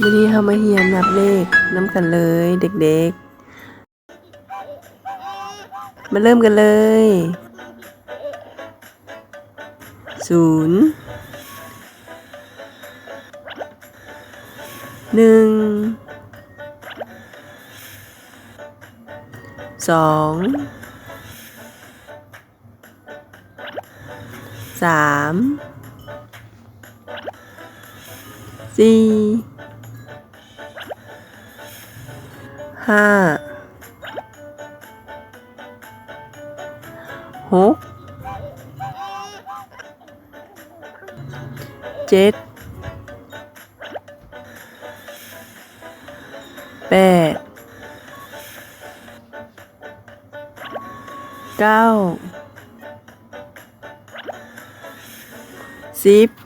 วันนี้เรามาเรียนนับเลขนำกันเลยเด็กๆมาเริ่มกันเลย0 1 2 3 4 5 6 7 8 9 10